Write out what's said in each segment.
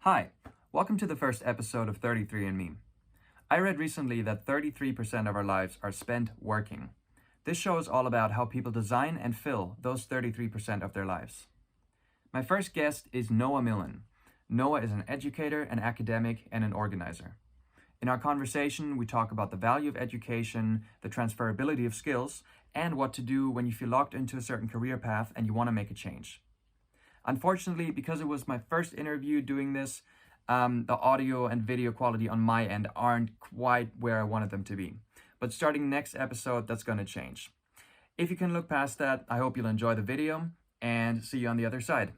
Hi, welcome to the first episode of 33andMe. I read recently that 33% of our lives are spent working. This show is all about how people design and fill those 33% of their lives. My first guest is Noah Millman. Noah is an educator, an academic, and an organizer. In our conversation, we talk about the value of education, the transferability of skills, and what to do when you feel locked into a certain career path and you want to make a change. Unfortunately, because it was my first interview doing this, the audio and video quality on my end aren't quite where I wanted them to be. But starting next episode, that's going to change. If you can look past that, I hope you'll enjoy the video and see you on the other side.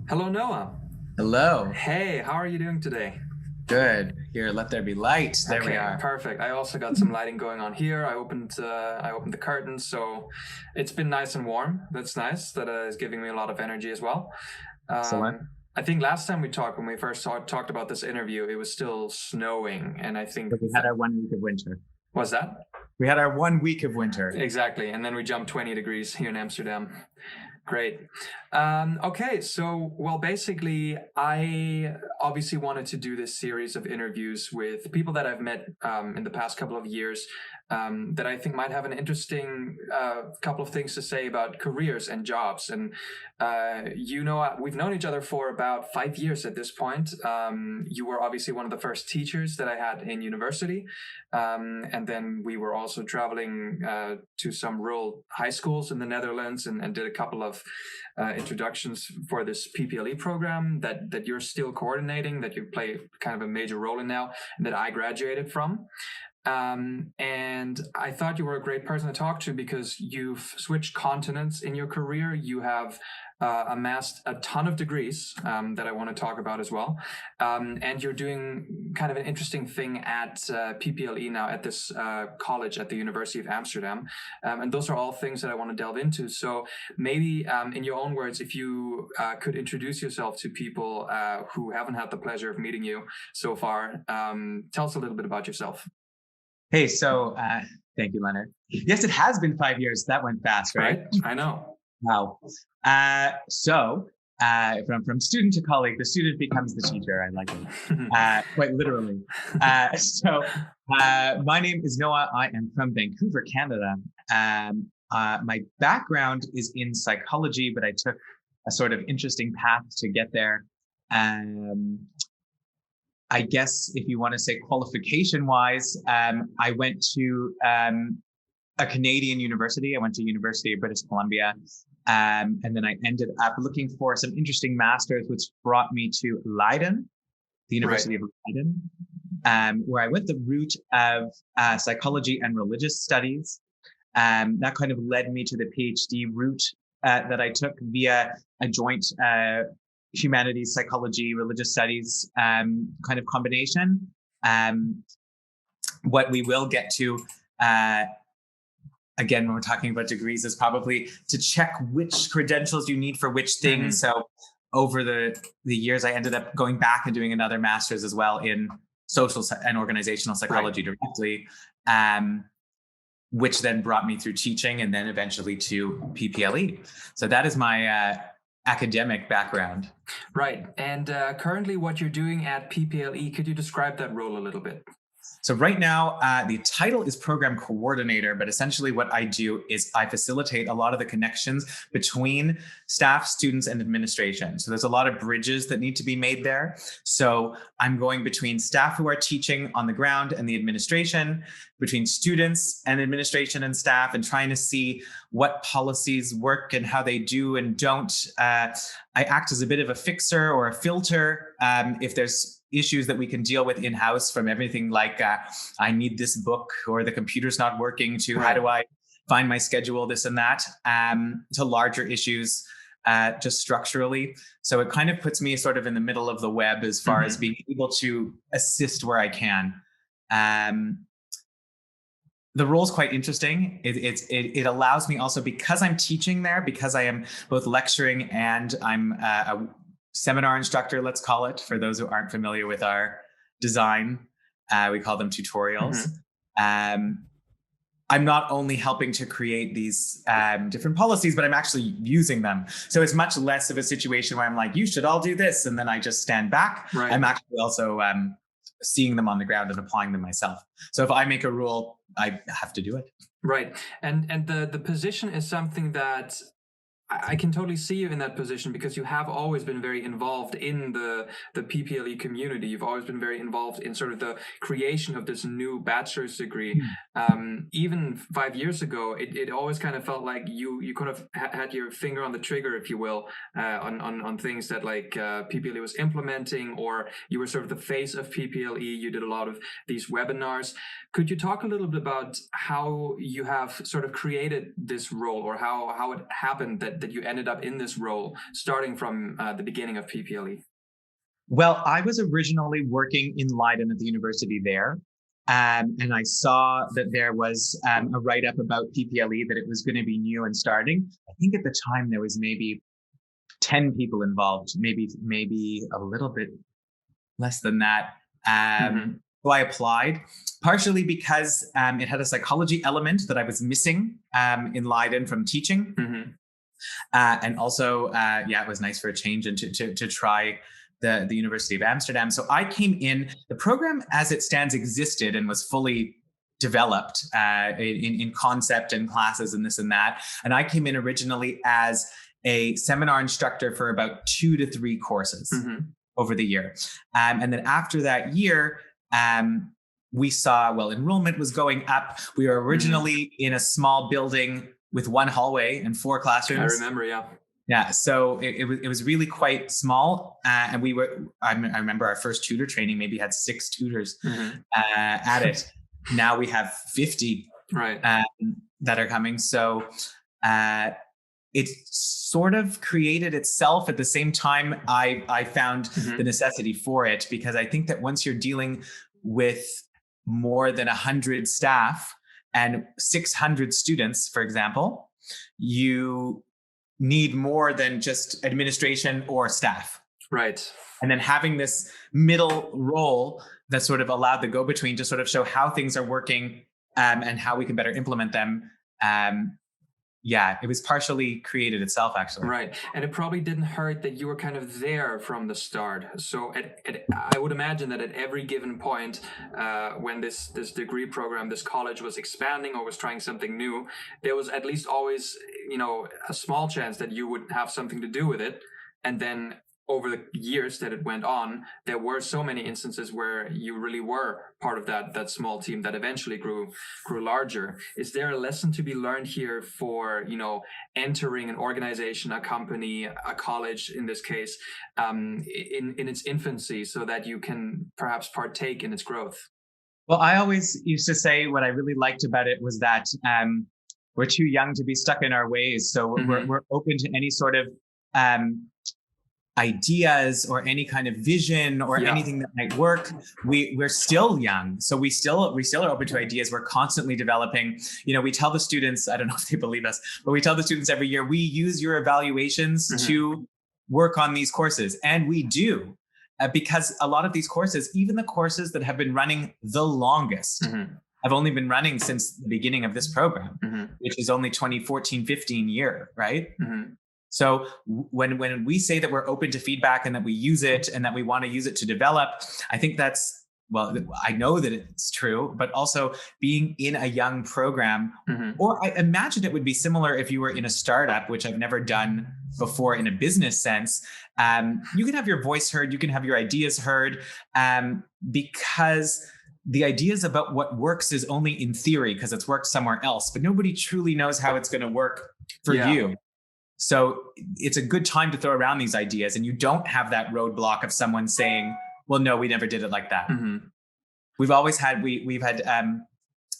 Hello, Noah. Hello. Hey, how are you doing today? Good. Here, let there be light. There we are. Perfect. I also got some lighting going on here. I opened the curtains, so it's been nice and warm. That's nice. That is giving me a lot of energy as well. Excellent. I think last time we talked, when we first talked about this interview, it was still snowing, and I think we had our 1 week of winter. Was that? We had our 1 week of winter. Exactly, and then we jumped 20 degrees here in Amsterdam. Great. Okay, so, well, basically, I obviously wanted to do this series of interviews with people that I've met in the past couple of years that I think might have an interesting couple of things to say about careers and jobs. And, we've known each other for about 5 years at this point. You were obviously one of the first teachers that I had in university. And then we were also traveling to some rural high schools in the Netherlands and did a couple of introductions for this PPLE program that you're still coordinating, that you play kind of a major role in now, and that I graduated from. And I thought you were a great person to talk to because you've switched continents in your career. You have amassed a ton of degrees that I want to talk about as well. And you're doing kind of an interesting thing at PPLE now at this college at the University of Amsterdam. And those are all things that I want to delve into. So maybe in your own words, if you could introduce yourself to people who haven't had the pleasure of meeting you so far, tell us a little bit about yourself. Hey, so thank you, Leonard. Yes, it has been 5 years. That went fast, right? I know. Wow. So from student to colleague, the student becomes the teacher. I like it, quite literally. My name is Noah. I am from Vancouver, Canada. My background is in psychology, but I took a sort of interesting path to get there. I guess if you want to say qualification-wise, I went to a Canadian university. I went to University of British Columbia. And then I ended up looking for some interesting masters, which brought me to Leiden, the University of Leiden, where I went the route of psychology and religious studies. That kind of led me to the PhD route that I took via a joint humanities, psychology, religious studies kind of combination. What we will get to, again, when we're talking about degrees, is probably to check which credentials you need for which things. Mm-hmm. So over the years, I ended up going back and doing another master's as well in social and organizational psychology directly, which then brought me through teaching and then eventually to PPLE. So that is my academic background. Right. And currently what you're doing at PPLE, could you describe that role a little bit? So right now, the title is program coordinator, but essentially what I do is I facilitate a lot of the connections between staff, students, and administration. So there's a lot of bridges that need to be made there. So I'm going between staff who are teaching on the ground and the administration, between students and administration and staff, and trying to see what policies work and how they do and don't. I act as a bit of a fixer or a filter if there's issues that we can deal with in-house, from everything like I need this book, or the computer's not working, to how do I find my schedule, this and that, to larger issues just structurally. So it kind of puts me sort of in the middle of the web as far as being able to assist where I can. The role is quite interesting. It allows me also, because I'm teaching there, because I am both lecturing and I'm a seminar instructor, let's call it, for those who aren't familiar with our design. We call them tutorials. I'm not only helping to create these different policies, but I'm actually using them. So it's much less of a situation where I'm like, you should all do this, and then I just stand back. Right. I'm actually also seeing them on the ground and applying them myself. So if I make a rule, I have to do it. Right. And the position is something that I can totally see you in that position, because you have always been very involved in the PPLE community. You've always been very involved in sort of the creation of this new bachelor's degree. Even 5 years ago, it always kind of felt like you could have had your finger on the trigger, if you will, on things that like PPLE was implementing, or you were sort of the face of PPLE. You did a lot of these webinars. Could you talk a little bit about how you have sort of created this role, or how it happened that you ended up in this role, starting from the beginning of PPLE? Well, I was originally working in Leiden at the university there. And I saw that there was a write-up about PPLE, that it was going to be new and starting. I think at the time there was maybe 10 people involved, maybe a little bit less than that. So I applied, partially because it had a psychology element that I was missing in Leiden from teaching. And also, it was nice for a change and to try the University of Amsterdam. So I came in, the program as it stands existed and was fully developed in concept and classes and this and that. And I came in originally as a seminar instructor for about 2 to 3 courses over the year. And then after that year, we saw, enrollment was going up. We were originally in a small building with 1 hallway and 4 classrooms. I remember, yeah. Yeah, so it was really quite small, and I remember our first tutor training maybe had 6 tutors at it. Now we have 50 that are coming. So it sort of created itself. At the same time, I found the necessity for it, because I think that once you're dealing with more than 100 staff and 600 students, for example, you need more than just administration or staff. Right. And then having this middle role that sort of allowed the go-between to sort of show how things are working and how we can better implement them. It was partially created itself, actually. Right. And it probably didn't hurt that you were kind of there from the start. So I would imagine that at every given point, when this degree program, this college was expanding or was trying something new, there was at least always, a small chance that you would have something to do with it. And then over the years that it went on, there were so many instances where you really were part of that small team that eventually grew larger. Is there a lesson to be learned here for, entering an organization, a company, a college in this case, in its infancy, so that you can perhaps partake in its growth? Well, I always used to say what I really liked about it was that we're too young to be stuck in our ways. So we're open to any sort of ideas or any kind of vision or anything that might work. We're still young, so we still are open to ideas. We're constantly developing. We tell the students, I don't know if they believe us, but we tell the students every year, we use your evaluations to work on these courses, and we do, because a lot of these courses, even the courses that have been running the longest, have only been running since the beginning of this program, which is only 2014-15 year, right? So when we say that we're open to feedback and that we use it and that we want to use it to develop, I think that's, I know that it's true, but also being in a young program, or I imagine it would be similar if you were in a startup, which I've never done before in a business sense. You can have your voice heard, you can have your ideas heard, because the ideas about what works is only in theory because it's worked somewhere else, but nobody truly knows how it's going to work for you. So it's a good time to throw around these ideas, and you don't have that roadblock of someone saying, well, no, we never did it like that. We've always had, we've had,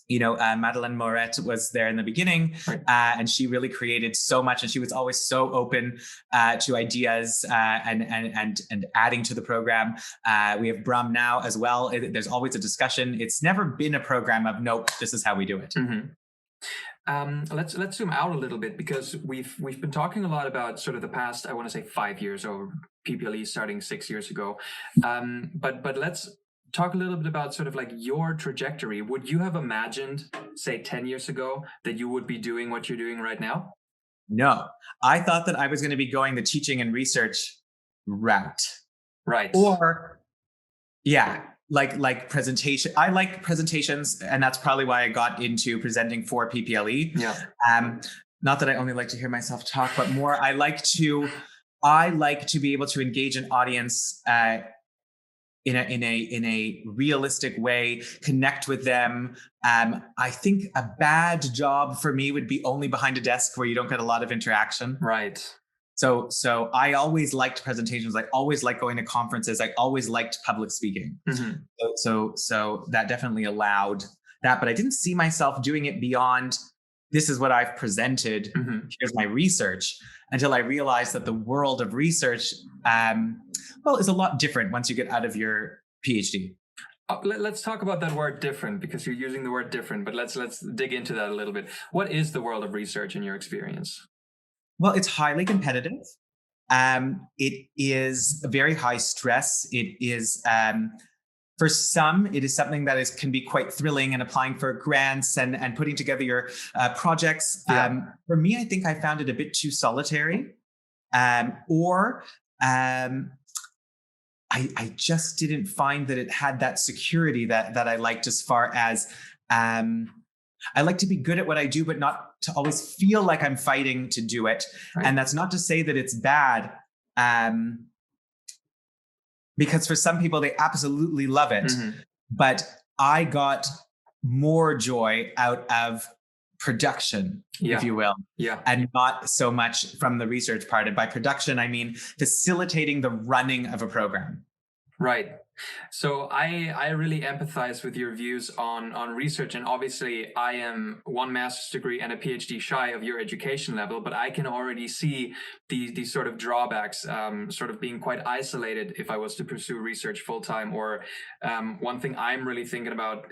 Madeleine Moret was there in the beginning, and she really created so much, and she was always so open to ideas and adding to the program. We have Bram now as well. There's always a discussion. It's never been a program of, nope, this is how we do it. Let's zoom out a little bit, because we've been talking a lot about sort of the past, I want to say 5 years, or PPLE starting 6 years ago. But let's talk a little bit about sort of like your trajectory. Would you have imagined, say, 10 years ago that you would be doing what you're doing right now? No, I thought that I was going to be going the teaching and research route. Right. Or, yeah, like presentation. I like presentations, and that's probably why I got into presenting for PPLE. Yeah. Not that I only like to hear myself talk, but more I like to be able to engage an audience in a realistic way, connect with them. I think a bad job for me would be only behind a desk where you don't get a lot of interaction. Right. So I always liked presentations. I always liked going to conferences. I always liked public speaking. Mm-hmm. So that definitely allowed that, but I didn't see myself doing it beyond, this is what I've presented. Mm-hmm. Here's my research, until I realized that the world of research, is a lot different once you get out of your PhD. Let's talk about that word different, because you're using the word different, but let's dig into that a little bit. What is the world of research in your experience? Well, it's highly competitive. It is very high stress. It is, for some, it is something that can be quite thrilling, and applying for grants and putting together your projects. Yeah. For me, I think I found it a bit too solitary, I just didn't find that it had that security that I liked, as far as I like to be good at what I do, but not to always feel like I'm fighting to do it. Right. And that's not to say that it's bad, because for some people, they absolutely love it. Mm-hmm. But I got more joy out of production, if you will, and not so much from the research part. And by production, I mean facilitating the running of a program. Right. So I really empathize with your views on research, and obviously I am one master's degree and a PhD shy of your education level, but I can already see these sort of drawbacks, sort of being quite isolated if I was to pursue research full time. Or one thing I'm really thinking about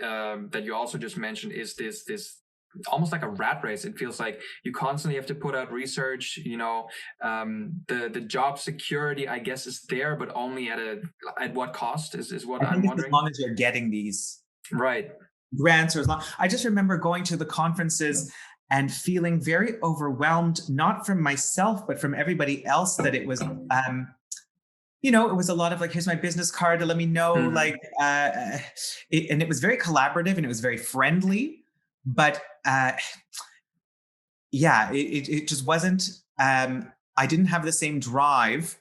that you also just mentioned is this almost like a rat race. It feels like you constantly have to put out research. The job security, I guess, is there, but only at what cost is what I'm wondering. As long as you're getting these grants, or as long. I just remember going to the conferences and feeling very overwhelmed, not from myself, but from everybody else, that it was it was a lot of like, here's my business card to let me know, and it was very collaborative, and it was very friendly. But it just wasn't, I didn't have the same drive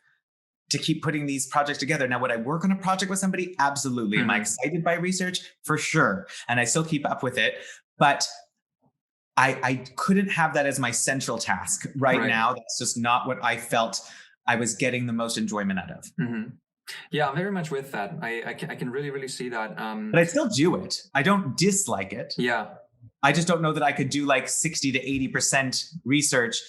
to keep putting these projects together. Now, would I work on a project with somebody? Absolutely. Am I excited by research? For sure. And I still keep up with it. But I couldn't have that as my central task right now. That's just not what I felt I was getting the most enjoyment out of. Mm-hmm. Yeah, I'm very much with that. I can really, really see that. But I still do it. I don't dislike it. Yeah. I just don't know that I could do like 60 to 80% research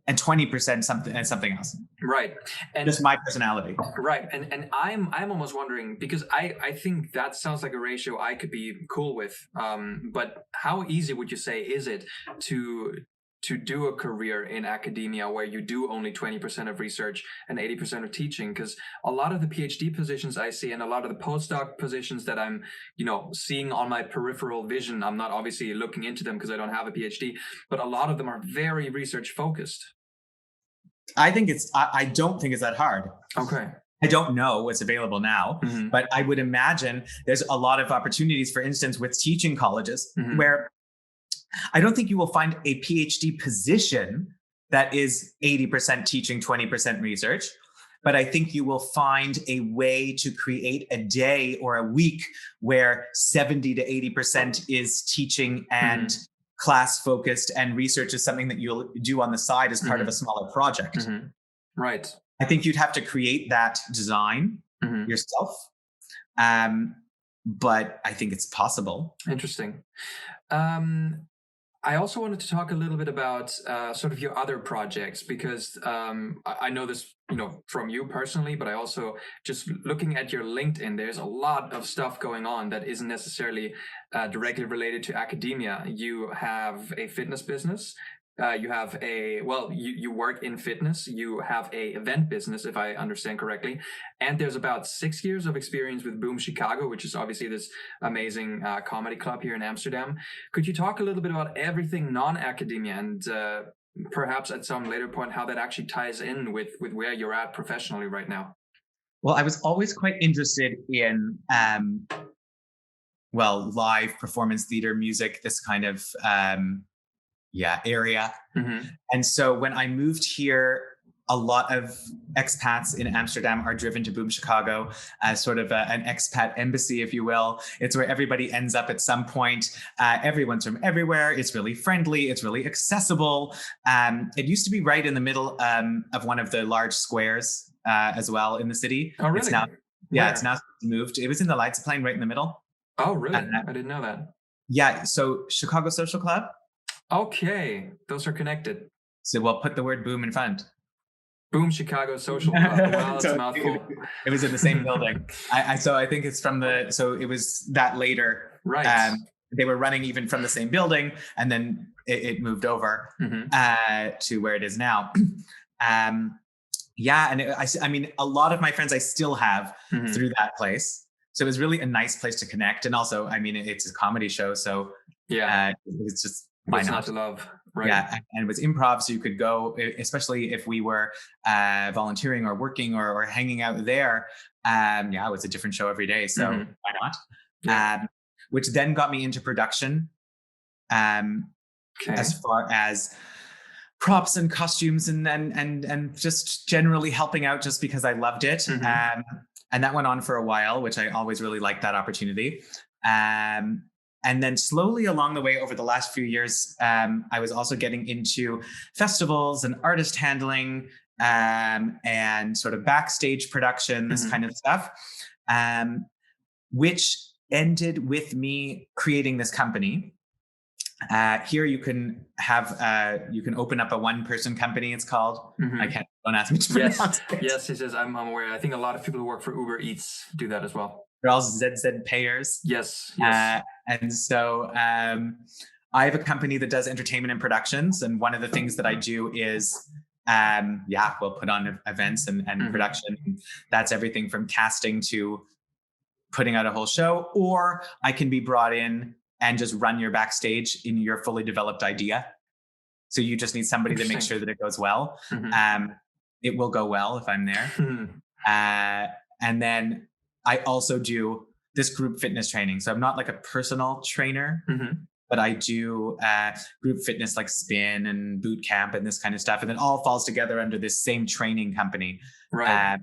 and 20% something else. Right. And just my personality. Right. And I'm almost wondering, because I think that sounds like a ratio I could be cool with. But how easy would you say is it to do a career in academia where you do only 20% of research and 80% of teaching? Because a lot of the PhD positions I see, and a lot of the postdoc positions that I'm, seeing on my peripheral vision, I'm not obviously looking into them because I don't have a PhD, but a lot of them are very research focused. I don't think it's that hard. Okay. I don't know what's available now, but I would imagine there's a lot of opportunities, for instance, with teaching colleges, where I don't think you will find a PhD position that is 80% teaching, 20% research, but I think you will find a way to create a day or a week where 70 to 80% is teaching and class focused, and research is something that you'll do on the side as part of a smaller project. Right. I think you'd have to create that design yourself. But I think it's possible. Interesting. I also wanted to talk a little bit about sort of your other projects, because I know this, from you personally, but I also just looking at your LinkedIn, there's a lot of stuff going on that isn't necessarily directly related to academia. You have a fitness business. You have you work in fitness. You have a event business, if I understand correctly. And there's about 6 years of experience with Boom Chicago, which is obviously this amazing comedy club here in Amsterdam. Could you talk a little bit about everything non-academia and perhaps at some later point how that actually ties in with where you're at professionally right now? Well, I was always quite interested in live performance theater, music, this kind of area. Mm-hmm. And so when I moved here, a lot of expats in Amsterdam are driven to Boom Chicago as sort of an expat embassy, if you will. It's where everybody ends up at some point. Everyone's from everywhere. It's really friendly. It's really accessible. It used to be right in the middle of one of the large squares as well in the city. Oh, really? It's now, it's now moved. It was in the Leidseplein right in the middle. Oh, really? I didn't know that. Yeah. So Chicago Social Club. Okay. Those are connected. So we'll put the word boom in front. Boom Chicago Social Club. Well, it's a mouthful. It was in the same building. So I think it's so it was that later. Right. They were running even from the same building, and then it moved over to where it is now. And I mean, a lot of my friends I still have through that place. So it was really a nice place to connect. And also, I mean, it's a comedy show. So it's just, why not? To love. Right. Yeah, and it was improv, so you could go, especially if we were volunteering or working or hanging out there. It was a different show every day, so why not? Yeah. Which then got me into production, as far as props and costumes and just generally helping out, just because I loved it. And that went on for a while, which I always really liked that opportunity. And then slowly along the way over the last few years, I was also getting into festivals and artist handling and sort of backstage production, this kind of stuff, which ended with me creating this company. Here you can open up a one-person company, it's called. Don't ask me to pronounce it. Yes, I'm aware. I think a lot of people who work for Uber Eats do that as well. They're all ZZ payers. Yes. And so I have a company that does entertainment and productions. And one of the things that I do is, we'll put on events and production. That's everything from casting to putting out a whole show, or I can be brought in and just run your backstage in your fully developed idea. So you just need somebody to make sure that it goes well. It will go well if I'm there. And then I also do this group fitness training. So I'm not like a personal trainer, but I do group fitness like spin and boot camp and this kind of stuff. And it all falls together under this same training company that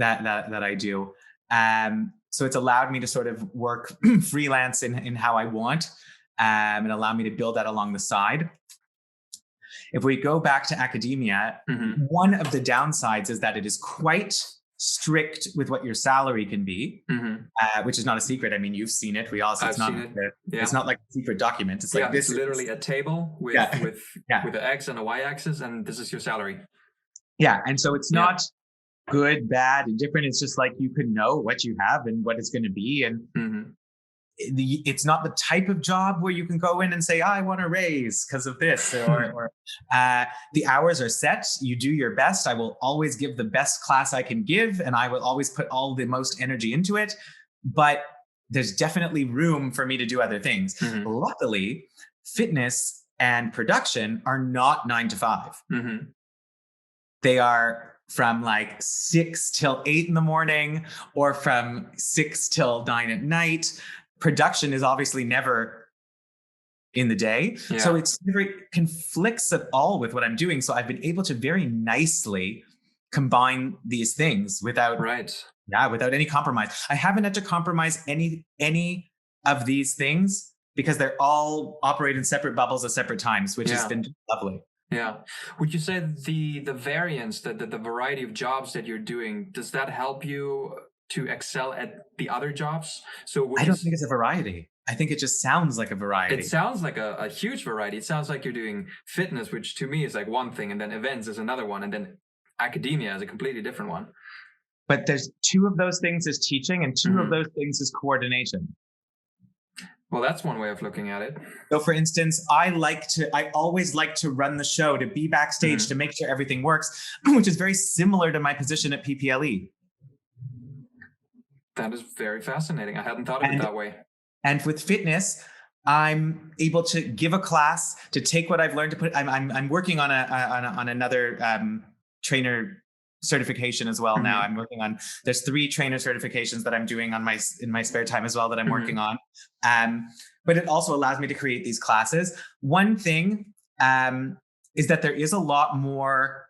I do. So it's allowed me to sort of work freelance in how I want, and allow me to build that along the side. If we go back to academia, one of the downsides is that it is quite strict with what your salary can be, which is not a secret. I mean, you've seen it. We also, it's not like a secret document. It's like this. It's literally a table with the X and a Y axis, and this is your salary. Yeah. And so it's not good, bad, and different. It's just like you can know what you have and what it's going to be. And it's not the type of job where you can go in and say, I want a raise because of this, or the hours are set. You do your best. I will always give the best class I can give, and I will always put all the most energy into it. But there's definitely room for me to do other things. Luckily, fitness and production are not 9 to 5. They are from like 6 till 8 in the morning, or from 6 till 9 at night. Production is obviously never in the day. So it's never conflicts at all with what I'm doing. So I've been able to very nicely combine these things without any compromise. I haven't had to compromise any of these things because they're all operate in separate bubbles at separate times, which has been lovely. Yeah. Would you say the variance, the variety of jobs that you're doing, does that help you to excel at the other jobs? So I don't think it's a variety. I think it just sounds like a variety. It sounds like a huge variety. It sounds like you're doing fitness, which to me is like one thing, and then events is another one, and then academia is a completely different one. But there's 2 of those things is teaching, and 2 of those things is coordination. Well, that's one way of looking at it. So for instance, I always like to run the show, to be backstage, to make sure everything works, which is very similar to my position at PPLE. That is very fascinating. I hadn't thought of it that way. And with fitness, I'm able to give a class, to take what I've learned, to put. I'm working on another trainer certification as well now. I'm working on. There's 3 trainer certifications that I'm doing in my spare time as well that I'm working on. But it also allows me to create these classes. One thing is that there is a lot more.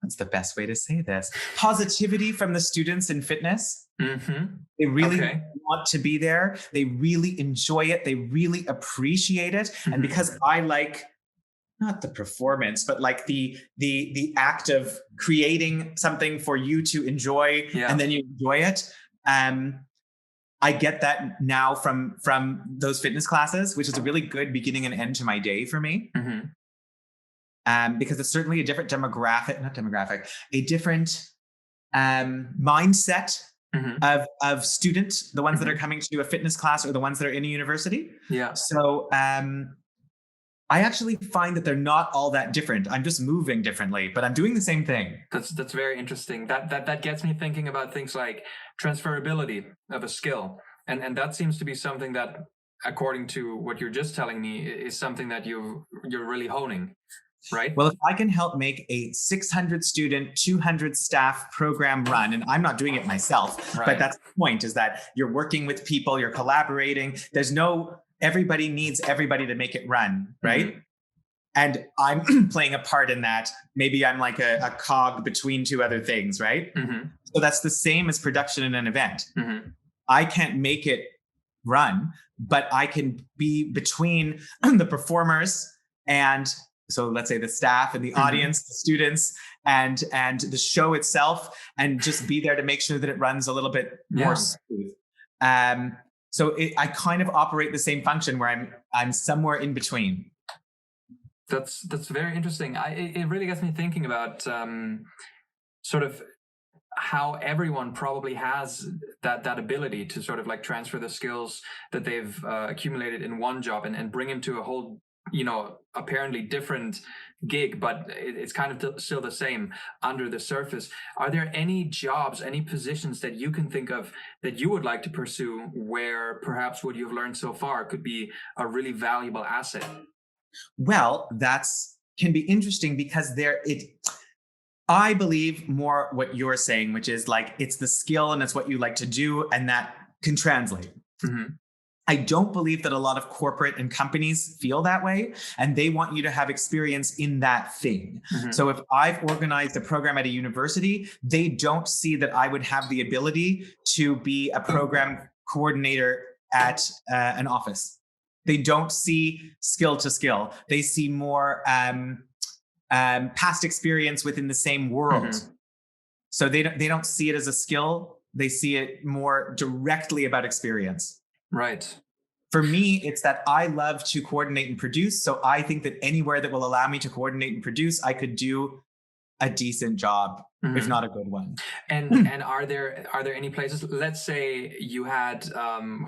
What's the best way to say this? Positivity from the students in fitness. They really want to be there. They really enjoy it. They really appreciate it. And because I like not the performance, but like the act of creating something for you to enjoy, and then you enjoy it. I get that now from those fitness classes, which is a really good beginning and end to my day for me. Because it's certainly a different a different mindset of students, the ones that are coming to a fitness class or the ones that are in a university. So I actually find that they're not all that different. I'm just moving differently, but I'm doing the same thing. That's very interesting. That gets me thinking about things like transferability of a skill. And that seems to be something that, according to what you're just telling me, is something that you're really honing. Right. Well, if I can help make a 600 student, 200 staff program run, and I'm not doing it myself, but that's the point, is that you're working with people, you're collaborating. Everybody needs everybody to make it run, right? And I'm playing a part in that. Maybe I'm like a cog between 2 other things, right? So that's the same as production in an event. I can't make it run, but I can be between the performers and, so let's say, the staff and the audience, the students, and the show itself, and just be there to make sure that it runs a little bit more smooth. So I kind of operate the same function where I'm somewhere in between. That's very interesting. It really gets me thinking about sort of how everyone probably has that ability to sort of like transfer the skills that they've accumulated in one job and bring them to a whole, apparently different gig, but it's kind of still the same under the surface. Are there any jobs, any positions that you can think of that you would like to pursue where perhaps what you've learned so far could be a really valuable asset? Well, can be interesting because I believe more what you're saying, which is like, it's the skill and it's what you like to do, and that can translate. I don't believe that a lot of corporate and companies feel that way, and they want you to have experience in that thing. So if I've organized a program at a university, they don't see that I would have the ability to be a program coordinator at an office. They don't see skill to skill. They see more past experience within the same world. So they don't see it as a skill. They see it more directly about experience. Right. For me, it's that I love to coordinate and produce. So I think that anywhere that will allow me to coordinate and produce, I could do a decent job, if not a good one. And are there any places, let's say you had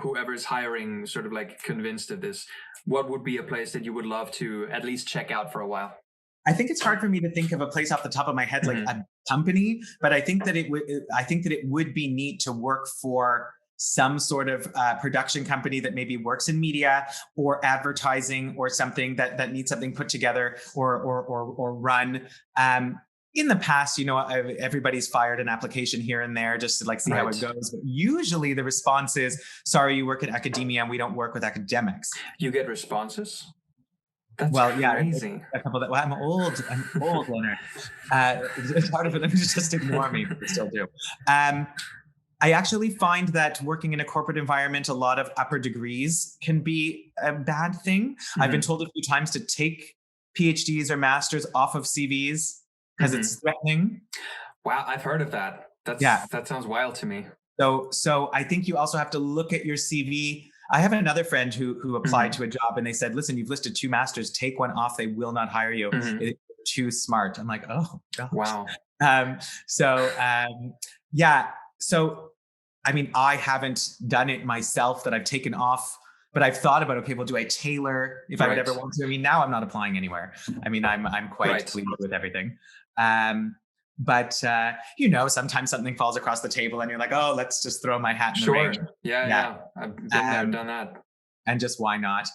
whoever's hiring sort of like convinced of this, what would be a place that you would love to at least check out for a while? I think it's hard for me to think of a place off the top of my head, like a company, but I think that it would be neat to work for some sort of production company that maybe works in media or advertising or something that needs something put together or run. In the past, everybody's fired an application here and there just to like see how it goes. But usually the response is, sorry, you work in academia and we don't work with academics. You get responses? That's crazy. A couple that I'm old, Leonard. It's hard for them to just ignore me, but they still do. I actually find that working in a corporate environment, a lot of upper degrees can be a bad thing. I've been told a few times to take PhDs or masters off of CVs because it's threatening. Wow, I've heard of that. That sounds wild to me. So I think you also have to look at your CV. I have another friend who applied to a job and they said, listen, you've listed 2 masters, take one off. They will not hire you. It's too smart. I'm like, oh, gosh. Wow. So I mean, I haven't done it myself that I've taken off, but I've thought about, okay, well, do I tailor if I would ever want to? I mean, now I'm not applying anywhere. I mean, I'm quite pleased with everything. But you know, sometimes something falls across the table and you're like, oh, let's just throw my hat in the ring. Yeah. I've been there, done that. And just why not?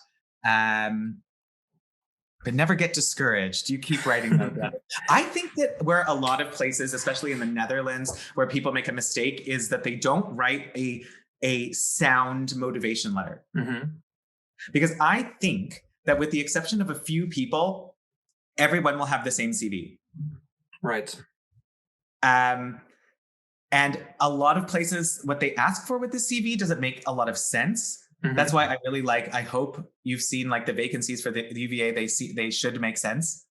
But never get discouraged. You keep writing those down. I think that where a lot of places, especially in the Netherlands, where people make a mistake is that they don't write a sound motivation letter. Because I think that with the exception of a few people, everyone will have the same CV. Right. And a lot of places, what they ask for with the CV doesn't make a lot of sense. That's why I really like, I hope you've seen like the vacancies for the UVA, they should make sense.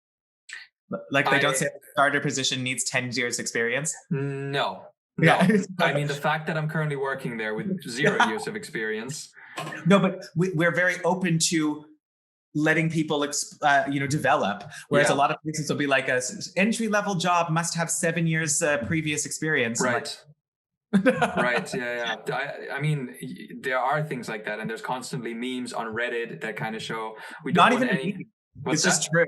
Like they don't say starter position needs 10 years experience. No. I mean, the fact that I'm currently working there with 0 years of experience. No, but we're very open to letting people, develop. Whereas a lot of places will be like a entry-level job must have 7 years previous experience. Right. Right. Yeah. I mean, there are things like that, and there's constantly memes on Reddit that kind of show we don't want any. It's just true.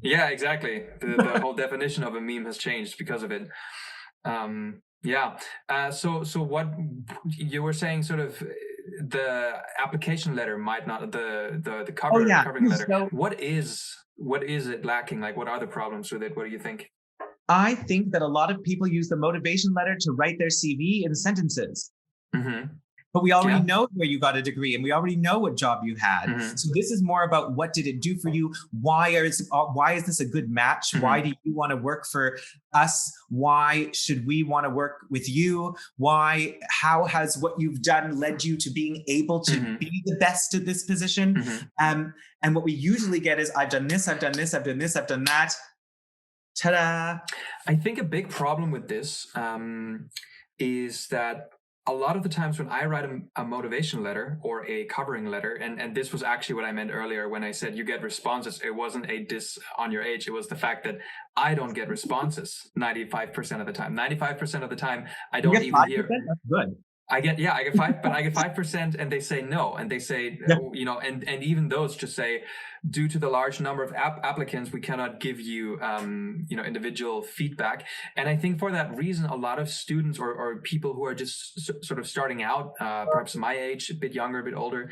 Yeah, exactly. The whole definition of a meme has changed because of it. So what you were saying, sort of, the application letter might not the covering letter. So, what is it lacking? Like, what are the problems with it? What do you think? I think that a lot of people use the motivation letter to write their CV in sentences. But we already know where you got a degree and we already know what job you had. So this is more about what did it do for you? Why is this a good match? Why do you want to work for us? Why should we want to work with you? How has what you've done led you to being able to be the best at this position? And what we usually get is, I've done this, I've done this, I've done this, I've done that. Ta-da! I think a big problem with this is that a lot of the times when I write a motivation letter or a covering letter, and this was actually what I meant earlier when I said you get responses, it wasn't a diss on your age, it was the fact that I don't get responses 95% of the time. 95% of the time, I don't even hear. That's good. I get 5%, and they say no, and they say, and even those just say, due to the large number of applicants, we cannot give you, individual feedback. And I think for that reason, a lot of students or people who are just sort of starting out, perhaps my age, a bit younger, a bit older,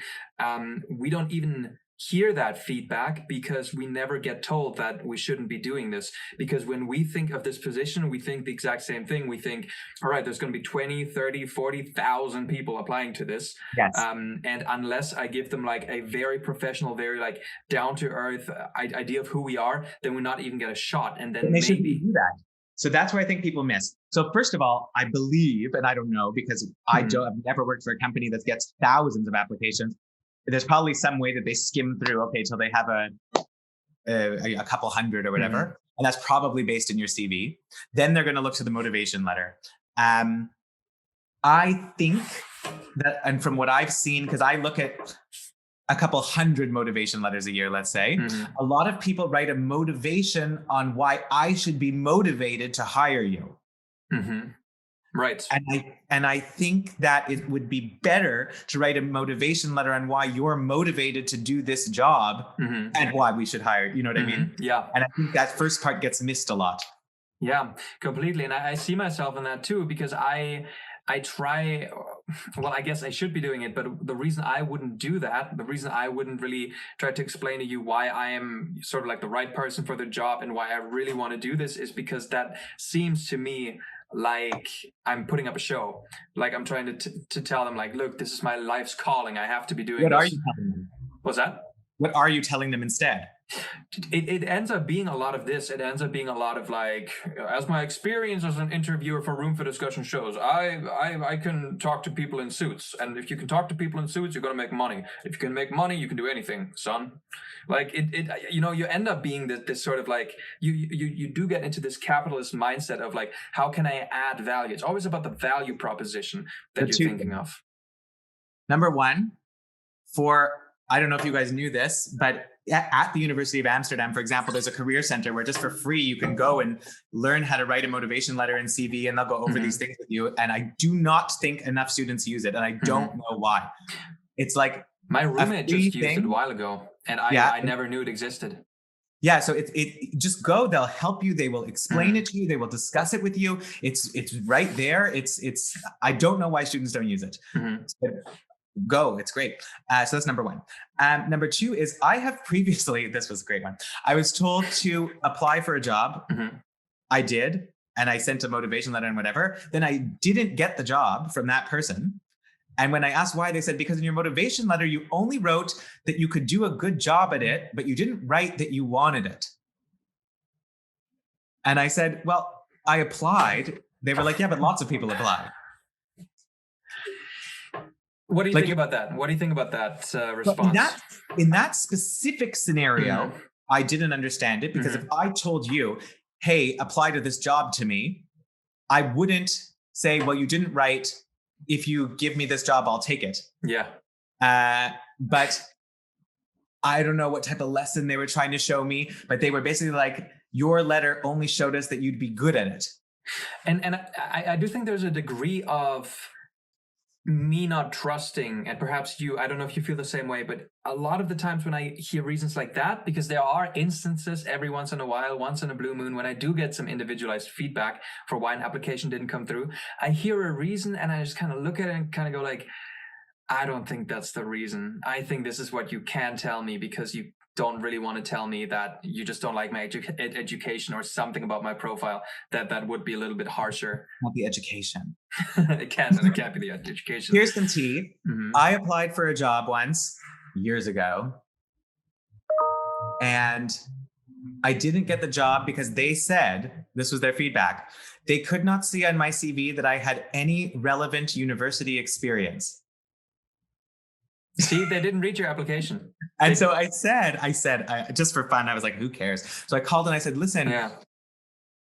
we don't even hear that feedback because we never get told that we shouldn't be doing this. Because when we think of this position, we think the exact same thing. We think, all right, there's going to be 20, 30, 40,000 people applying to this. Yes. And unless I give them like a very professional, very like down to earth idea of who we are, then we not even get a shot. And then they maybe do that. So that's where I think people miss. So first of all, I believe, and I don't know because I've never worked for a company that gets thousands of applications. There's probably some way that they skim through, till they have a couple hundred or whatever. And that's probably based in your CV. Then they're going to look to the motivation letter. I think that, and from what I've seen, because I look at a couple hundred motivation letters a year, let's say, a lot of people write a motivation on why I should be motivated to hire you. Right. And I think that it would be better to write a motivation letter on why you're motivated to do this job and why we should hire. You know what I mean? Yeah. And I think that first part gets missed a lot. Yeah, completely. And I see myself in that too, because I try, well, I guess I should be doing it, but the reason I wouldn't do that, the reason I wouldn't really try to explain to you why I am sort of like the right person for the job and why I really want to do this is because that seems to me like I'm putting up a show. Like I'm trying to tell them like, look, this is my life's calling. I have to be doing this. What are you telling them? What's that? What are you telling them instead? It ends up being a lot of this. It ends up being a lot of like, as my experience as an interviewer for Room for Discussion shows, I can talk to people in suits. And if you can talk to people in suits, you're going to make money. If you can make money, you can do anything, son. Like you end up being this sort of like, you do get into this capitalist mindset of like, how can I add value? It's always about the value proposition that you're thinking of. Number one, I don't know if you guys knew this, but at the University of Amsterdam, for example, there's a career center where just for free you can go and learn how to write a motivation letter and CV, and they'll go over these things with you. And I do not think enough students use it, and I don't know why. It's like my roommate just used it a while ago, and I never knew it existed. Yeah, so it just go. They'll help you. They will explain it to you. They will discuss it with you. It's right there. It's. I don't know why students don't use it. Go, it's great. So that's number one. Number two is I have previously, this was a great one. I was told to apply for a job. I did, and I sent a motivation letter and whatever. Then I didn't get the job from that person. And when I asked why, they said, because in your motivation letter, you only wrote that you could do a good job at it, but you didn't write that you wanted it. And I said, well, I applied. They were like, yeah, but lots of people applied. What do you think about that? What do you think about that response? In that specific scenario, I didn't understand it, because if I told you, hey, apply to this job to me, I wouldn't say, well, you didn't write, if you give me this job, I'll take it. Yeah. But I don't know what type of lesson they were trying to show me, but they were basically like, your letter only showed us that you'd be good at it. And I do think there's a degree of me not trusting, and perhaps you, I don't know if you feel the same way, but a lot of the times when I hear reasons like that, because there are instances every once in a while, once in a blue moon, when I do get some individualized feedback for why an application didn't come through, I hear a reason and I just kind of look at it and kind of go like, I don't think that's the reason. I think this is what you can tell me, because you don't really want to tell me that you just don't like my education or something about my profile that would be a little bit harsher. Not the education. It can't be the education. Here's some tea. I applied for a job once years ago, and I didn't get the job because they said, this was their feedback, they could not see on my CV that I had any relevant university experience. See, they didn't read your application. And so I said, just for fun, I was like, who cares? So I called and I said, listen,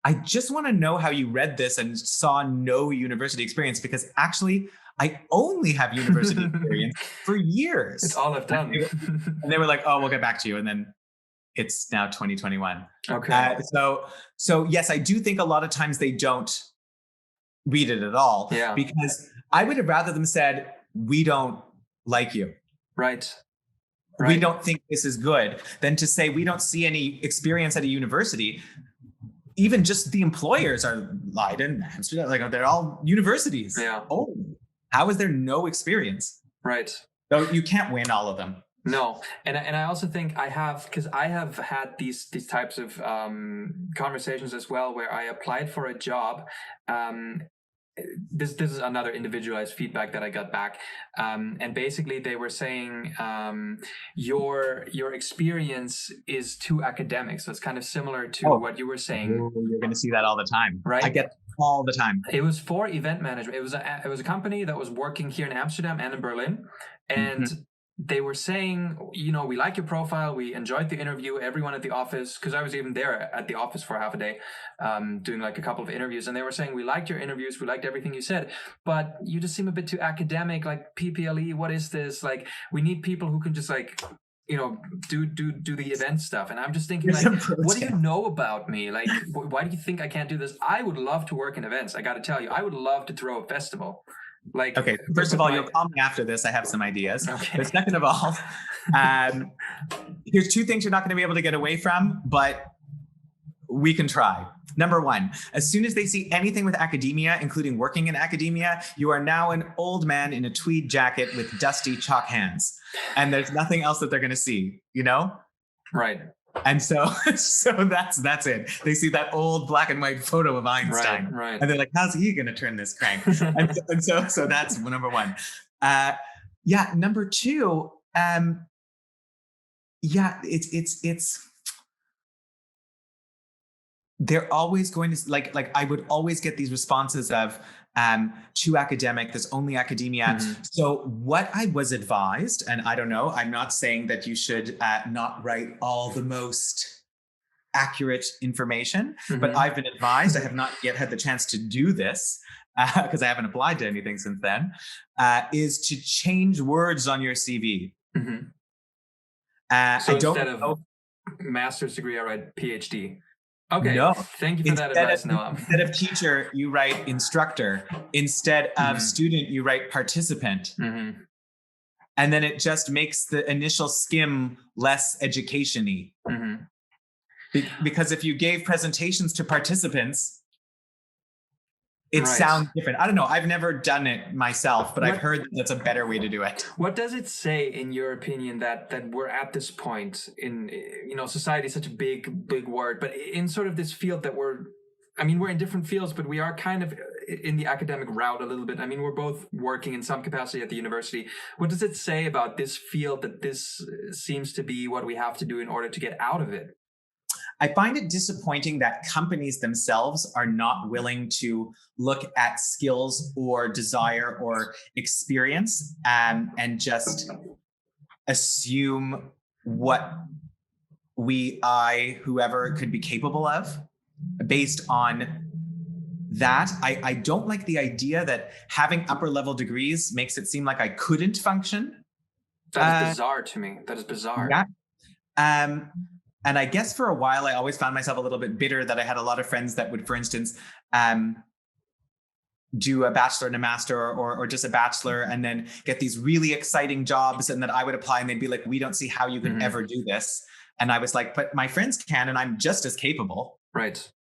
I just want to know how you read this and saw no university experience, because actually I only have university experience for years. It's all I've done. And they were like, oh, we'll get back to you. And then it's now 2021. Okay. So yes, I do think a lot of times they don't read it at all. Yeah. Because I would have rather them said, we don't like you. Right. We don't think this is good, than to say we don't see any experience at a university. Even just the employers are Leiden, Amsterdam, like they're all universities. Yeah. Oh, how is there no experience? Right. So you can't win all of them. No, and I also think I have had these types of conversations as well, where I applied for a job. This is another individualized feedback that I got back, and basically they were saying your experience is too academic, so it's kind of similar to what you were saying. You're going to see that all the time, right? I get all the time. It was for event management. It was a company that was working here in Amsterdam and in Berlin, and they were saying, we like your profile. We enjoyed the interview. Everyone at the office, because I was even there at the office for half a day, doing like a couple of interviews. And they were saying, we liked your interviews. We liked everything you said, but you just seem a bit too academic, like PPLE. What is this? Like, we need people who can just like, do the event stuff. And I'm just thinking, like, what do you know about me? Like, why do you think I can't do this? I would love to work in events. I got to tell you, I would love to throw a festival. Like, okay, first of all, you'll call me after this. I have some ideas. Okay. But second of all, here's two things you're not going to be able to get away from, but we can try. Number one, as soon as they see anything with academia, including working in academia, you are now an old man in a tweed jacket with dusty chalk hands. And there's nothing else that they're going to see, Right. And so that's it. They see that old black and white photo of Einstein, right. And they're like, how's he going to turn this crank? and so that's number one. Number two, it's they're always going to like I would always get these responses of too academic, there's only academia. So what I was advised, and I don't know, I'm not saying that you should not write all the most accurate information, but I've been advised, I have not yet had the chance to do this because I haven't applied to anything since then, is to change words on your CV. So I don't instead of know. master's degree, I write PhD. Okay, No. thank you for that advice, Noah. Instead of teacher, you write instructor. Instead of student, you write participant. And then it just makes the initial skim less education-y. Because if you gave presentations to participants, it sounds different. I don't know. I've never done it myself, but I've heard that that's a better way to do it. What does it say, in your opinion, that we're at this point in, society is such a big word, but in sort of this field that we're in different fields, but we are kind of in the academic route a little bit. I mean, we're both working in some capacity at the university. What does it say about this field that this seems to be what we have to do in order to get out of it? I find it disappointing that companies themselves are not willing to look at skills or desire or experience and just assume what whoever could be capable of based on that. I don't like the idea that having upper level degrees makes it seem like I couldn't function. That is bizarre to me. That is bizarre. Yeah. And I guess for a while, I always found myself a little bit bitter that I had a lot of friends that would, for instance, do a bachelor and a master or just a bachelor and then get these really exciting jobs, and that I would apply and they'd be like, we don't see how you can ever do this. And I was like, but my friends can, and I'm just as capable. Right.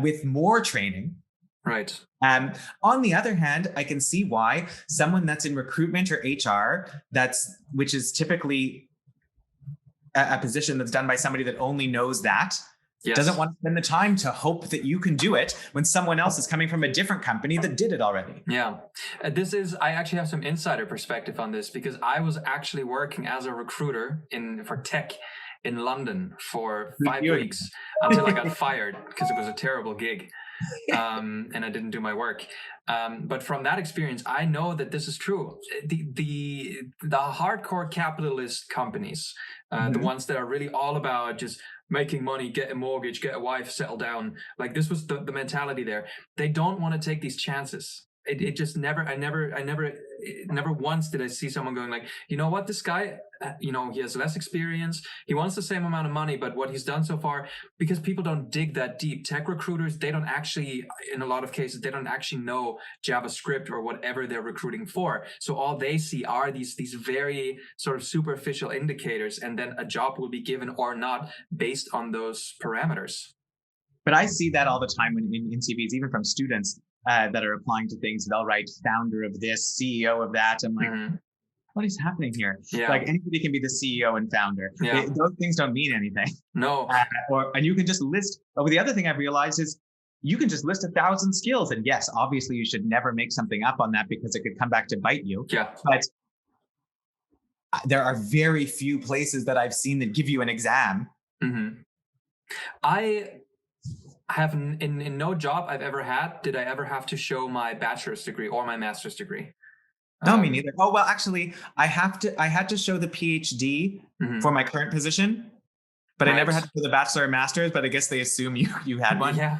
With more training. Right. On the other hand, I can see why someone that's in recruitment or HR, which is typically a position that's done by somebody that only knows that, doesn't want to spend the time to hope that you can do it when someone else is coming from a different company that did it already. Yeah. I actually have some insider perspective on this, because I was actually working as a recruiter for tech in London for 5 weeks until I got fired because it was a terrible gig. And I didn't do my work. But from that experience, I know that this is true. The hardcore capitalist companies, the ones that are really all about just making money, get a mortgage, get a wife, settle down. Like, this was the mentality there. They don't want to take these chances. It just never once did I see someone going like, you know what, this guy, he has less experience. He wants the same amount of money, but what he's done so far, because people don't dig that deep. Tech recruiters, they don't actually, in a lot of cases, they don't actually know JavaScript or whatever they're recruiting for. So all they see are these very sort of superficial indicators, and then a job will be given or not based on those parameters. But I see that all the time in CVs, even from students that are applying to things. They'll write founder of this, CEO of that. I'm like, what is happening here? Yeah. Like, anybody can be the CEO and founder. Yeah. Those things don't mean anything. No. And you can just list. But the other thing I've realized is you can just list 1,000 skills. And yes, obviously you should never make something up on that because it could come back to bite you. Yeah. But there are very few places that I've seen that give you an exam. I have in no job I've ever had did I ever have to show my bachelor's degree or my master's degree. No, me neither. Oh, well, actually, I had to show the PhD for my current position, but I never had to show the bachelor or master's, but I guess they assume you had one. Yeah.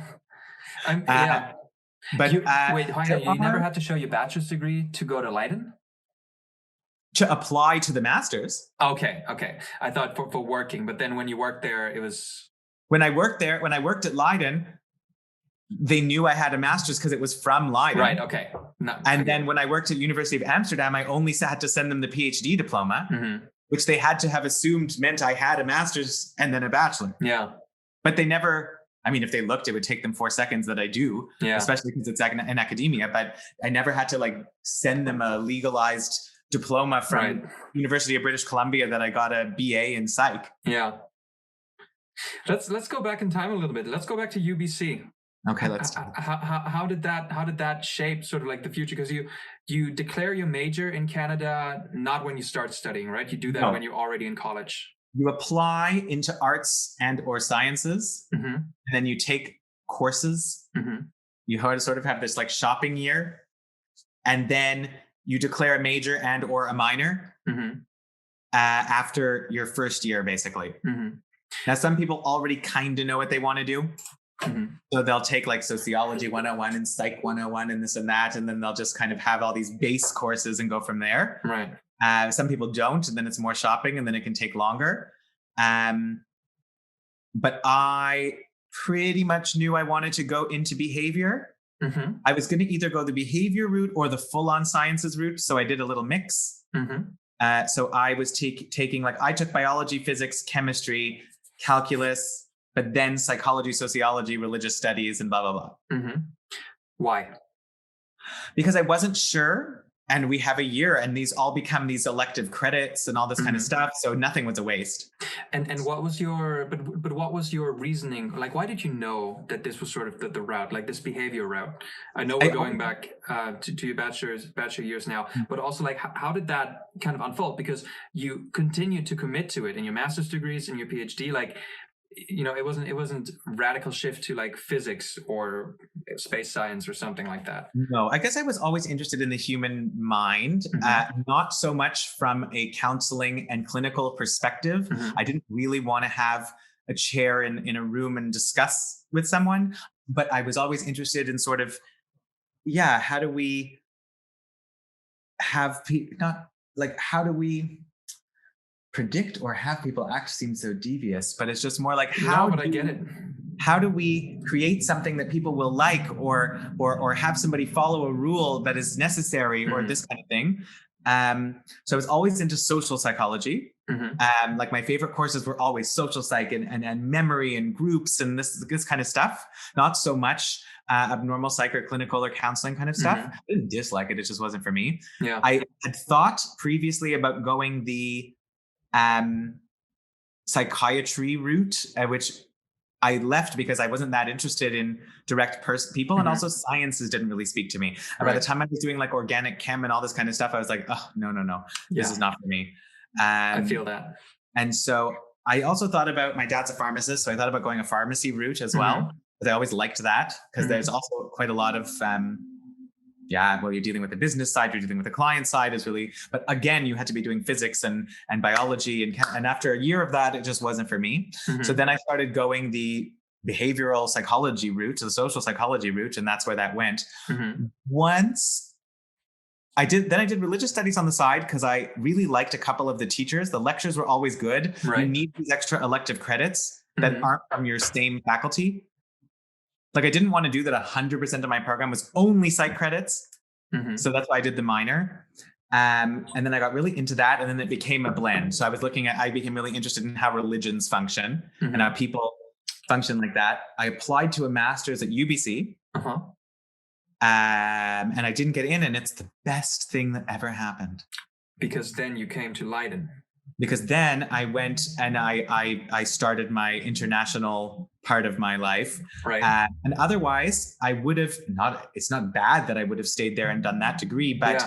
But wait, you never had to show your bachelor's degree to go to Leiden? To apply to the master's. Okay. I thought for working, but then when you worked there, it was... When I worked at Leiden, they knew I had a master's because it was from Leiden. Right, okay. Then when I worked at University of Amsterdam, I only had to send them the PhD diploma, which they had to have assumed meant I had a master's and then a bachelor. Yeah. But they never, if they looked, it would take them 4 seconds that I do, especially because it's in academia. But I never had to send them a legalized diploma from University of British Columbia that I got a BA in psych. Yeah. Let's go back in time a little bit. Let's go back to UBC. Okay, let's. How did that shape sort of the future? Because you declare your major in Canada not when you start studying, right? You do that when you're already in college. You apply into arts and or sciences, and then you take courses. You sort of have this shopping year, and then you declare a major and or a minor after your first year, basically. Now, some people already kind of know what they want to do. So they'll take Sociology 101 and Psych 101 and this and that, and then they'll just kind of have all these base courses and go from there. Right. Some people don't, and then it's more shopping, and then it can take longer. But I pretty much knew I wanted to go into behavior. Mm-hmm. I was going to either go the behavior route or the full-on sciences route. So I did a little mix. Mm-hmm. So I was taking, like, I took biology, physics, chemistry, calculus, but then psychology, sociology, religious studies, and blah, blah, blah. Mm-hmm. Why? Because I wasn't sure. And we have a year, and these all become these elective credits and all this kind of stuff. So nothing was a waste. And what was your but what was your reasoning? Like, why did you know that this was sort of the route, like this behavior route? I know we're going back to your bachelor years now, but also, like, how did that kind of unfold? Because you continued to commit to it in your master's degrees and your PhD. Like, you know, it wasn't radical shift to like physics or space science or something like that. No, I guess I was always interested in the human mind, not so much from a counseling and clinical perspective. I didn't really want to have a chair in a room and discuss with someone, but I was always interested in sort of, how do we have how do we predict or have people act seems so devious, but it's just more like I get it. How do we create something that people will like, or have somebody follow a rule that is necessary, or this kind of thing. So I was always into social psychology. Like, my favorite courses were always social psych and memory and groups and this kind of stuff. Not so much abnormal psych or clinical or counseling kind of stuff. I didn't dislike it; it just wasn't for me. Yeah. I had thought previously about going the psychiatry route, which I left because I wasn't that interested in direct people, and also sciences didn't really speak to me. And by the time I was doing like organic chem and all this kind of stuff, I was like, oh, no, this is not for me. I feel that. And so I also thought about, my dad's a pharmacist, so I thought about going a pharmacy route as well. But I always liked that because there's also quite a lot of well, you're dealing with the business side, you're dealing with the client side is really, but again, you had to be doing physics and biology. And after a year of that, it just wasn't for me. So then I started going the behavioral psychology route, the social psychology route. And that's where that went. Once I did religious studies on the side because I really liked a couple of the teachers. The lectures were always good. You need these extra elective credits that aren't from your same faculty. Like, I didn't want to do that. 100% of my program was only psych credits. So that's why I did the minor. And then I got really into that. And then it became a blend. So I became really interested in how religions function and how people function like that. I applied to a master's at UBC. And I didn't get in. And it's the best thing that ever happened. Because then you came to Leiden. Because then I went and I started my international part of my life. And otherwise, I would have it's not bad that I would have stayed there and done that degree, but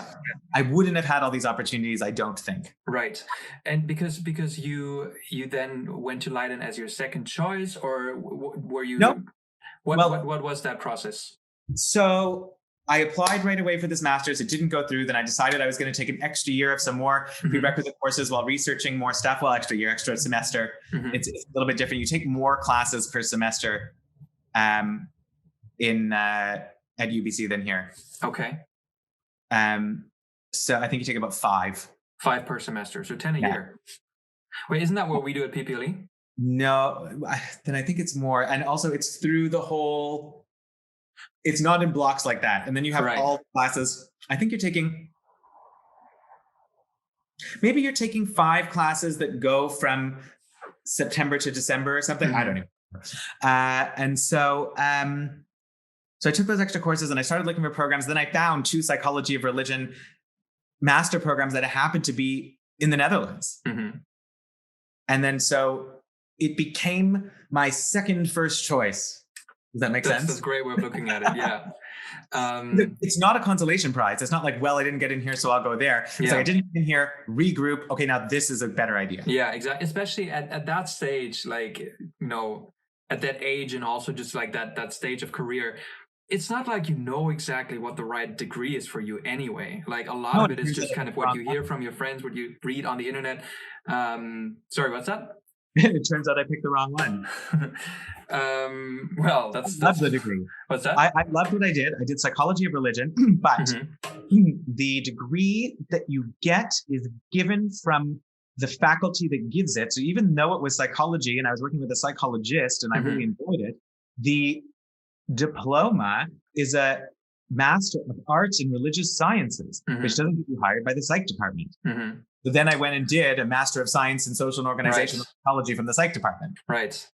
I wouldn't have had all these opportunities, I don't think. Right. And because you then went to Leiden as your second choice, or were you? No. What was that process? So I applied right away for this master's. It didn't go through. Then I decided I was going to take an extra year of some more prerequisite courses while researching more stuff. Well, extra semester. It's a little bit different. You take more classes per semester at UBC than here. Okay. So I think you take about 5. 5 per semester. So 10 a year. Wait, isn't that what we do at PPLE? No, then I think it's more. And also it's through the whole... It's not in blocks like that. And then you have all classes. I think you're taking 5 classes that go from September to December or something. I don't know. And so I took those extra courses and I started looking for programs. Then I found 2 psychology of religion master programs that happened to be in the Netherlands. And then so it became my second first choice. Does that make sense? That's a great way of looking at it. Yeah. It's not a consolation prize. It's not like, well, I didn't get in here, so I'll go there. It's like, I didn't get in here, regroup. Okay, now this is a better idea. Yeah, exactly. Especially at that stage, like, you know, at that age, and also just like that stage of career, it's not like you know exactly what the right degree is for you anyway. Like, a lot of it is just kind of what you hear from your friends, what you read on the internet. Sorry, what's that? It turns out I picked the wrong one. Well, that's love the degree. What's that? I loved what I did. I did psychology of religion, but the degree that you get is given from the faculty that gives it, so even though it was psychology and I was working with a psychologist and I really enjoyed it, the diploma is a Master of Arts in Religious Sciences, which doesn't get you hired by the psych department. So then I went and did a Master of Science in Social and Organizational Psychology from the psych department. Right.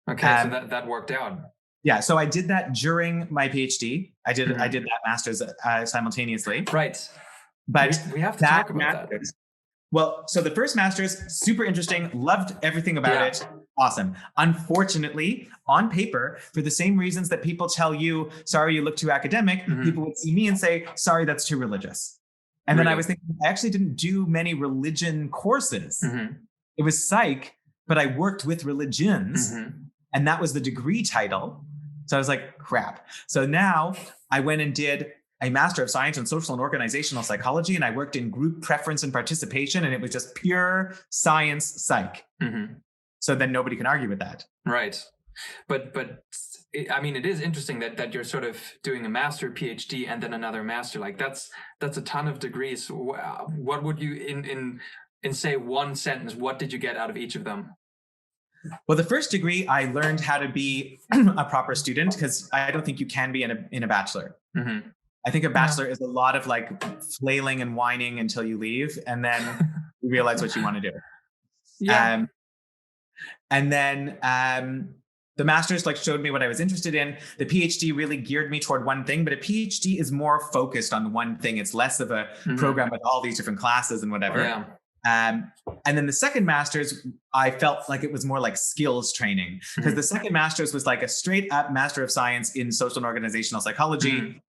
Okay, so that worked out. Yeah, so I did that during my PhD. I did that master's simultaneously. Right. But we have to talk about that. Well, so the first master's, super interesting, loved everything about it. Awesome. Unfortunately, on paper, for the same reasons that people tell you, sorry, you look too academic, people would see me and say, sorry, that's too religious. And then I was thinking, I actually didn't do many religion courses. It was psych, but I worked with religions, and that was the degree title. So I was like, crap. So now I went and did a Master of Science in Social and Organizational Psychology, and I worked in group preference and participation, and it was just pure science psych. So then nobody can argue with that. Right. But I mean, it is interesting that you're sort of doing a master, PhD, and then another master. Like that's a ton of degrees. What would you, in say one sentence, what did you get out of each of them? Well, the first degree, I learned how to be a proper student, because I don't think you can be in a bachelor. I think a bachelor is a lot of like flailing and whining until you leave, and then you realize what you want to do. And then the master's like showed me what I was interested in. The PhD really geared me toward one thing, but a PhD is more focused on one thing. It's less of a program with all these different classes and whatever. And then the second master's, I felt like it was more like skills training, because the second master's was like a straight up Master of Science in Social and Organizational Psychology,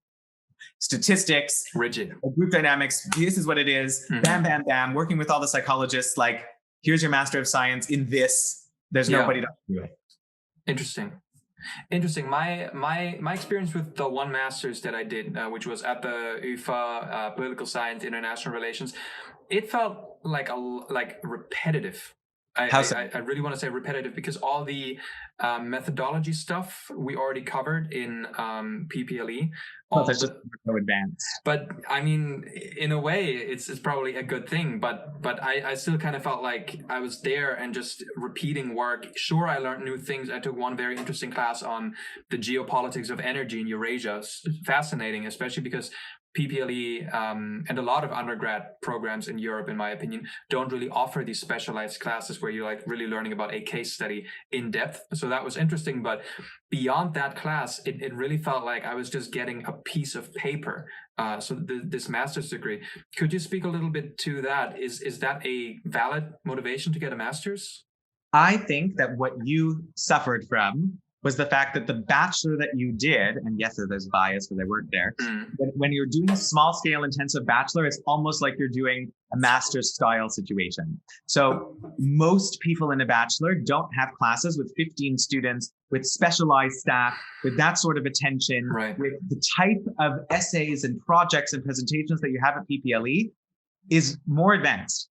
statistics, rigid, group dynamics. This is what it is. Bam, bam, bam. Working with all the psychologists. Like, here's your Master of Science in this. There's nobody to do it. Interesting. My experience with the one master's that I did, which was at the UFA, Political Science, International Relations, it felt like repetitive. I really want to say repetitive, because all the methodology stuff we already covered in PPLE. That's just so advanced. But I mean, in a way, it's probably a good thing. But I still kind of felt like I was there and just repeating work. Sure, I learned new things. I took one very interesting class on the geopolitics of energy in Eurasia. Fascinating, especially because PPLE and a lot of undergrad programs in Europe, in my opinion, don't really offer these specialized classes where you're like really learning about a case study in depth. So that was interesting. But beyond that class, it really felt like I was just getting a piece of paper. So this master's degree. Could you speak a little bit to that? Is that a valid motivation to get a master's? I think that what you suffered from was the fact that the bachelor that you did, and yes, there's bias because I worked there, but when you're doing a small scale intensive bachelor, it's almost like you're doing a master's style situation. So most people in a bachelor don't have classes with 15 students, with specialized staff, with that sort of attention, with the type of essays and projects and presentations that you have at PPLE is more advanced.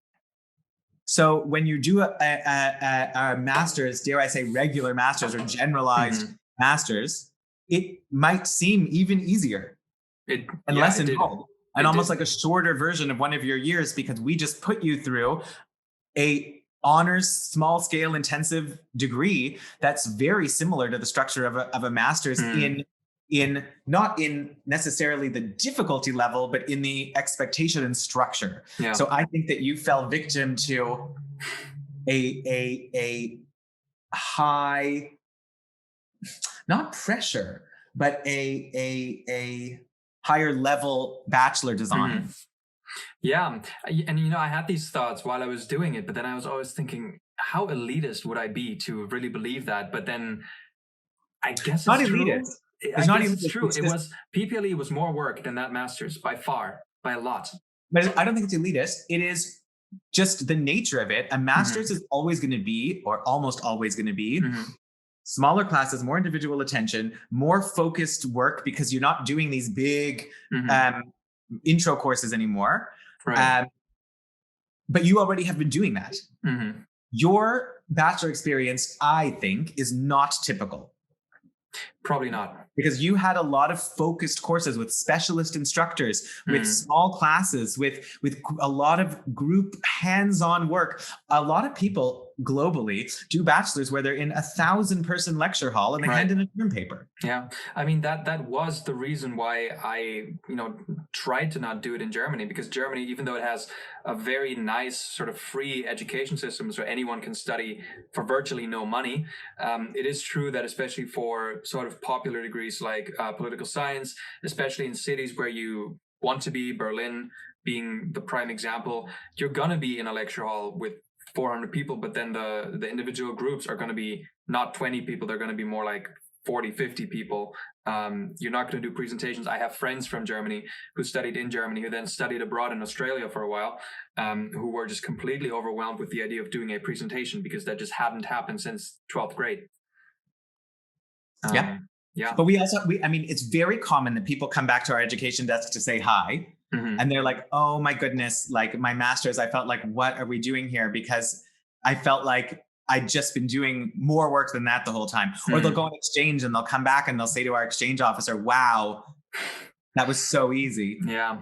So when you do a master's, dare I say regular master's or generalized master's, it might seem even easier and less involved, and almost like a shorter version of one of your years, because we just put you through a honors small scale intensive degree that's very similar to the structure of a master's in not in necessarily the difficulty level, but in the expectation and structure. So I think that you fell victim to a high, not pressure, but a higher level bachelor design. Yeah. And, I had these thoughts while I was doing it, but then I was always thinking, how elitist would I be to really believe that? But then I guess it's not true. Elitist. It's true. It was PPLE was more work than that master's by far, by a lot. But I don't think it's elitist. It is just the nature of it. A master's is always going to be, or almost always going to be, smaller classes, more individual attention, more focused work, because you're not doing these big intro courses anymore. But you already have been doing that. Your bachelor experience, I think, is not typical. Probably not. Because you had a lot of focused courses with specialist instructors, with small classes, with a lot of group hands-on work. A lot of people globally do bachelors where they're in 1,000-person lecture hall and they hand in a term paper. Yeah, I mean that was the reason why I tried to not do it in Germany, because Germany, even though it has a very nice sort of free education system, so anyone can study for virtually no money, it is true that especially for sort of popular degrees like political science, especially in cities where you want to be, Berlin being the prime example, you're gonna be in a lecture hall with 400 people, but then the individual groups are going to be not 20 people, they're going to be more like 40, 50 people. You're not going to do presentations. I have friends from Germany who studied in Germany, who then studied abroad in Australia for a while, who were just completely overwhelmed with the idea of doing a presentation because that just hadn't happened since 12th grade. Yeah. But I mean, it's very common that people come back to our education desk to say hi. And they're like, oh my goodness, like my master's, I felt like, what are we doing here? Because I felt like I'd just been doing more work than that the whole time. Or they'll go on exchange and they'll come back and they'll say to our exchange officer, wow, that was so easy. Yeah.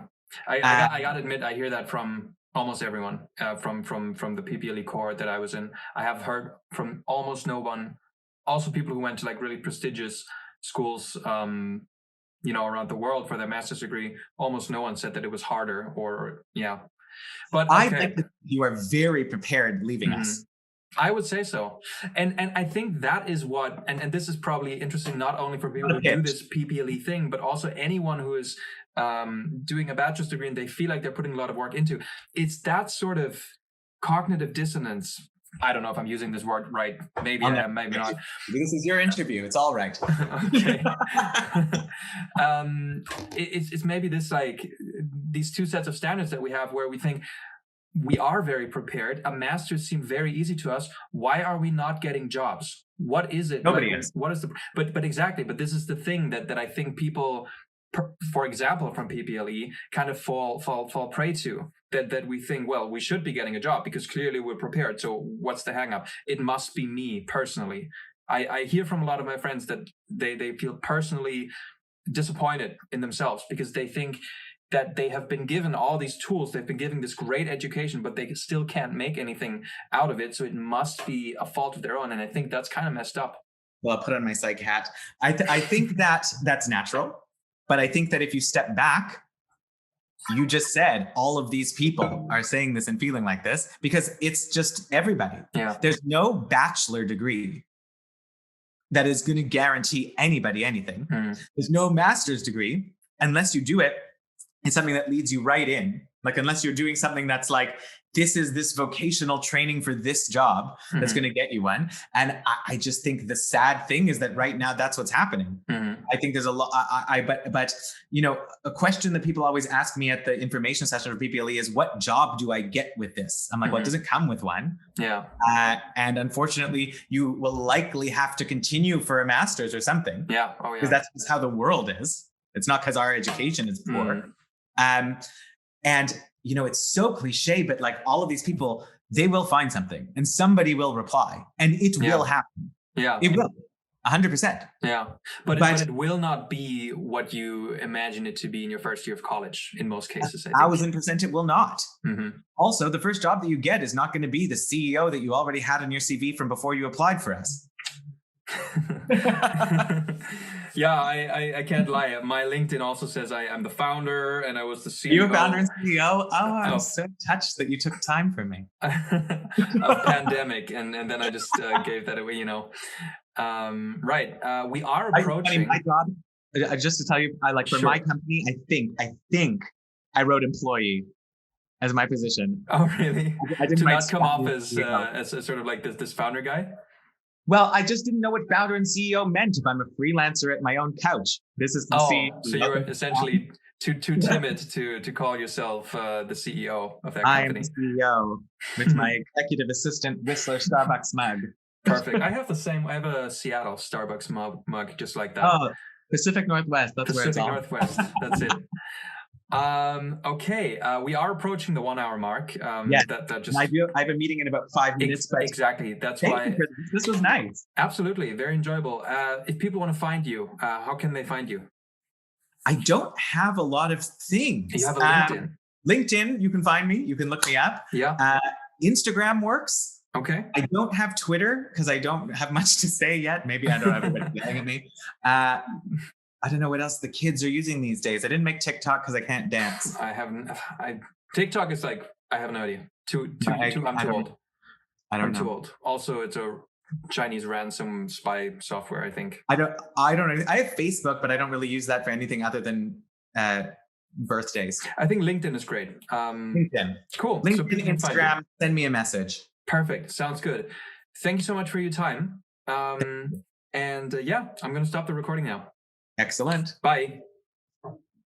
I got to admit, I hear that from almost everyone, from the PPLE cohort that I was in. I have heard from almost no one, also people who went to like really prestigious schools, around the world for their master's degree. Almost no one said that it was harder but okay. I think that you are very prepared leaving us. I would say so. And I think that is what, and this is probably interesting, not only for people who do this PPLE thing, but also anyone who is doing a bachelor's degree and they feel like they're putting a lot of work into. It's that sort of cognitive dissonance. I don't know if I'm using this word right. Maybe I am, maybe not. This is your interview. It's all right. Okay. It's maybe this, like, these two sets of standards that we have where we think we are very prepared. A master's seemed very easy to us. Why are we not getting jobs? What is it? Nobody is. What is the? But exactly. But this is the thing that I think people, for example, from PPLE, kind of fall prey to. That we think, well, we should be getting a job because clearly we're prepared. So what's the hang up? It must be me personally. I hear from a lot of my friends that they feel personally disappointed in themselves because they think that they have been given all these tools, they've been given this great education, but they still can't make anything out of it. So it must be a fault of their own. And I think that's kind of messed up. Well, I'll put on my psych hat. I think that's natural. But I think that if you step back, you just said all of these people are saying this and feeling like this because it's just everybody. Yeah. There's no bachelor degree that is going to guarantee anybody anything. There's no master's degree unless you do it. It's something that leads you right in. Like, unless you're doing something that's like, this is this vocational training for this job that's going to get you one. And I just think the sad thing is that right now that's what's happening. I think there's a lot, but a question that people always ask me at the information session for PPLE is, what job do I get with this? I'm like, well, it doesn't come with one. Yeah. And unfortunately, you will likely have to continue for a master's or something. Yeah. Oh, yeah. Because that's how the world is. It's not because our education is poor. And it's so cliche, but like all of these people, they will find something and somebody will reply and it will happen. Yeah. It will. 100%. Yeah. But it will not be what you imagine it to be in your first year of college in most cases. 1,000% it will not. Also, the first job that you get is not going to be the CEO that you already had on your CV from before you applied for us. Yeah, I can't lie. My LinkedIn also says I'm the founder and I was the CEO. You were founder and CEO? Oh, I'm so touched that you took time for me. A pandemic, and then I just gave that away, Right. We are approaching. My job, just to tell you, my company, I think I wrote employee as my position. Oh, really? I didn't to not come off as sort of like this founder guy? Well, I just didn't know what founder and CEO meant if I'm a freelancer at my own couch. This is the CEO. So you're essentially too timid to call yourself the CEO of that company. I'm the CEO with my executive assistant Whistler Starbucks mug. Perfect. I have the same. I have a Seattle Starbucks mug just like that. Oh, Pacific Northwest. That's where it's all. Pacific Northwest. That's it. Okay. We are approaching the 1 hour mark. Yeah. That just I have a meeting in about 5 minutes, but exactly. That's thank why. you for this. This was nice. Absolutely. Very enjoyable. If people want to find you, how can they find you? I don't have a lot of things. You have a LinkedIn. LinkedIn, you can find me. You can look me up. Yeah. Instagram works. Okay. I don't have Twitter because I don't have much to say yet. Maybe I don't have everybody yelling at me. I don't know what else the kids are using these days. I didn't make TikTok because I can't dance. I haven't. TikTok is like, I have no idea. I'm too old. I'm too old. Also, it's a Chinese ransom spy software, I think. I don't know. I have Facebook, but I don't really use that for anything other than birthdays. I think LinkedIn is great. LinkedIn. Cool. LinkedIn, Instagram, send me a message. Perfect. Sounds good. Thank you so much for your time. And yeah, I'm going to stop the recording now. Excellent. Bye.